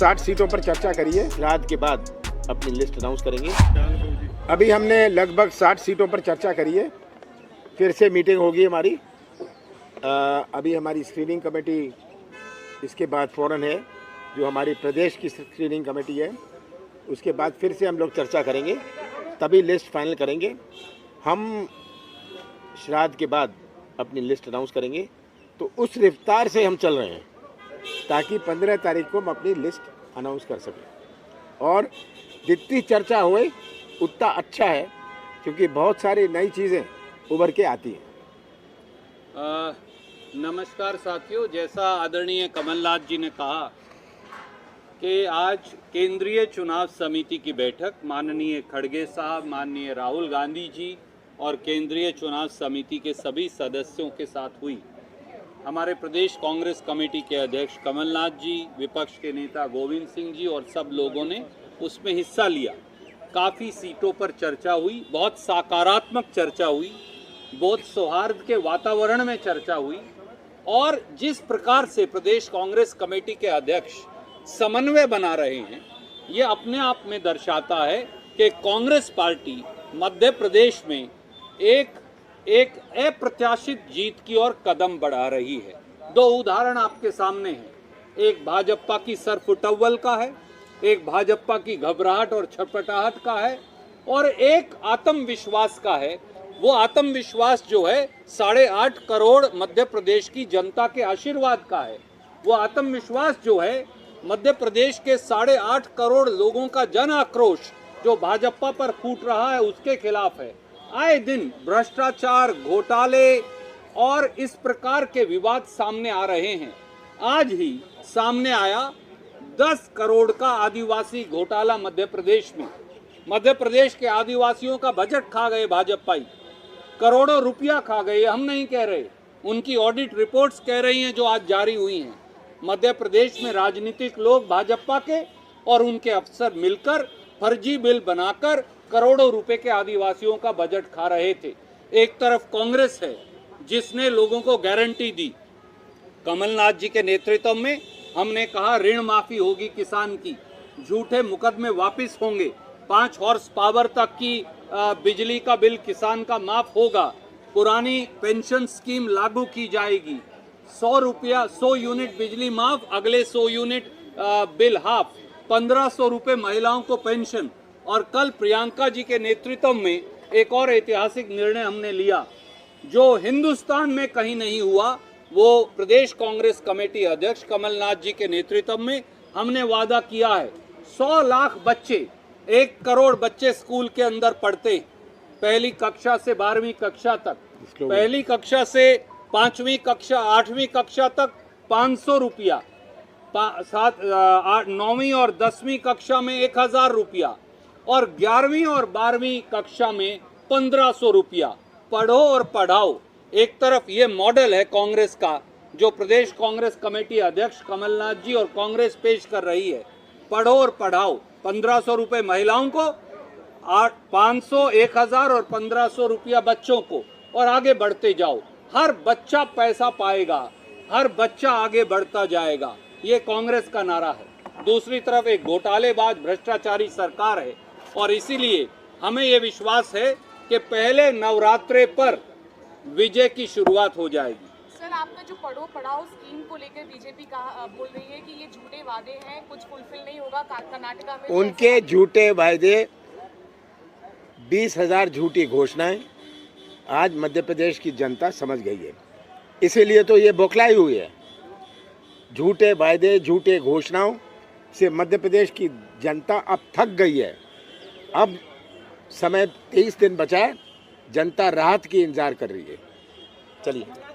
60 सीटों पर चर्चा करिए, रात के बाद अपनी लिस्ट अनाउंस करेंगे। अभी हमने लगभग 60 सीटों पर चर्चा करी है, फिर से मीटिंग होगी हमारी। अभी हमारी स्क्रीनिंग कमेटी इसके बाद फ़ौरन है, जो हमारी प्रदेश की स्क्रीनिंग कमेटी है, उसके बाद फिर से हम लोग चर्चा करेंगे, तभी लिस्ट फाइनल करेंगे। हम श्राद्ध के बाद अपनी लिस्ट अनाउंस करेंगे, तो उस रफ्तार से हम चल रहे हैं ताकि 15 तारीख को हम अपनी लिस्ट अनाउंस कर सकें। और जितनी चर्चा होए उतना अच्छा है, क्योंकि बहुत सारी नई चीज़ें उभर के आती हैं। नमस्कार साथियों, जैसा आदरणीय कमलनाथ जी ने कहा कि आज केंद्रीय चुनाव समिति की बैठक माननीय खड़गे साहब, माननीय राहुल गांधी जी और केंद्रीय चुनाव समिति के सभी सदस्यों के साथ हुई। हमारे प्रदेश कांग्रेस कमेटी के अध्यक्ष कमलनाथ जी, विपक्ष के नेता गोविंद सिंह जी और सब लोगों ने उसमें हिस्सा लिया। काफ़ी सीटों पर चर्चा हुई, बहुत सकारात्मक चर्चा हुई, बहुत सौहार्द के वातावरण में चर्चा हुई। और जिस प्रकार से प्रदेश कांग्रेस कमेटी के अध्यक्ष समन्वय बना रहे हैं, ये अपने आप में दर्शाता है कि कांग्रेस पार्टी मध्य प्रदेश में एक अप्रत्याशित जीत की ओर कदम बढ़ा रही है। दो उदाहरण आपके सामने हैं, एक भाजपा की सरफुटव्वल का है, एक भाजपा की घबराहट और छटपटाहट का है, और एक आत्मविश्वास का है। वो आत्मविश्वास जो है 8.5 करोड़ मध्य प्रदेश की जनता के आशीर्वाद का है। वो आत्मविश्वास जो है मध्य प्रदेश के 8.5 करोड़ लोगों का जन आक्रोश जो भाजपा पर फूट रहा है उसके खिलाफ है। आए दिन भ्रष्टाचार, घोटाले और इस प्रकार के विवाद सामने आ रहे हैं। आज ही सामने आया 10 करोड़ का आदिवासी घोटाला मध्य प्रदेश में। मध्य प्रदेश के आदिवासियों का बजट खा गए भाजपाई, करोड़ों रुपया खा गए। हम नहीं कह रहे, उनकी ऑडिट रिपोर्ट्स कह रही हैं जो आज जारी हुई हैं। मध्य प्रदेश में राजनीतिक लोग भाजपा के और उनके अफसर मिलकर फर्जी बिल बनाकर करोड़ों रुपए के आदिवासियों का बजट खा रहे थे। एक तरफ कांग्रेस है जिसने लोगों को गारंटी दी। कमलनाथ जी के नेतृत्व में हमने कहा ऋण माफी होगी किसान की, झूठे मुकदमे वापस होंगे, 5 हॉर्स पावर तक की बिजली का बिल किसान का माफ होगा, पुरानी पेंशन स्कीम लागू की जाएगी, 100 यूनिट बिजली माफ, अगले 100 यूनिट बिल हाफ, 1500 रुपये महिलाओं को पेंशन। और कल प्रियंका जी के नेतृत्व में एक और ऐतिहासिक निर्णय हमने लिया जो हिंदुस्तान में कहीं नहीं हुआ। वो प्रदेश कांग्रेस कमेटी अध्यक्ष कमलनाथ जी के नेतृत्व में हमने वादा किया है 100 लाख बच्चे, 1 करोड़ बच्चे स्कूल के अंदर पढ़ते, पहली कक्षा से 12वीं कक्षा तक, पहली कक्षा से 5वीं कक्षा 8वीं कक्षा तक 500 रुपया, 9वीं और 10वीं कक्षा में 1000 रुपया, और 11वीं और 12वीं कक्षा में 1500 रुपया। पढ़ो और पढ़ाओ। एक तरफ ये मॉडल है कांग्रेस का जो प्रदेश कांग्रेस कमेटी अध्यक्ष कमलनाथ जी और कांग्रेस पेश कर रही है, पढ़ो और पढ़ाओ। 1500 रुपये महिलाओं को, 500, 1000 और 1500 रुपया बच्चों को, और आगे बढ़ते जाओ। हर बच्चा पैसा पाएगा, हर बच्चा आगे बढ़ता जाएगा, ये कांग्रेस का नारा है। दूसरी तरफ एक घोटालेबाज भ्रष्टाचारी सरकार है, और इसीलिए हमें ये विश्वास है कि पहले नवरात्रे पर विजय की शुरुआत हो जाएगी। सर, आपका जो पढ़ो पढ़ाओ स्कीम को लेकर बीजेपी बोल रही है कि ये झूठे वादे हैं, कुछ फुलफिल नहीं होगा। कर्नाटका में उनके झूठे वायदे, 20,000 झूठी घोषणाएं आज मध्य प्रदेश की जनता समझ गई है। इसीलिए तो ये बौखलाई हुई है। झूठे वायदे, झूठे घोषणाओं से मध्य प्रदेश की जनता अब थक गई है। अब समय 23 दिन बचा है, जनता राहत की इंतजार कर रही है। चलिए।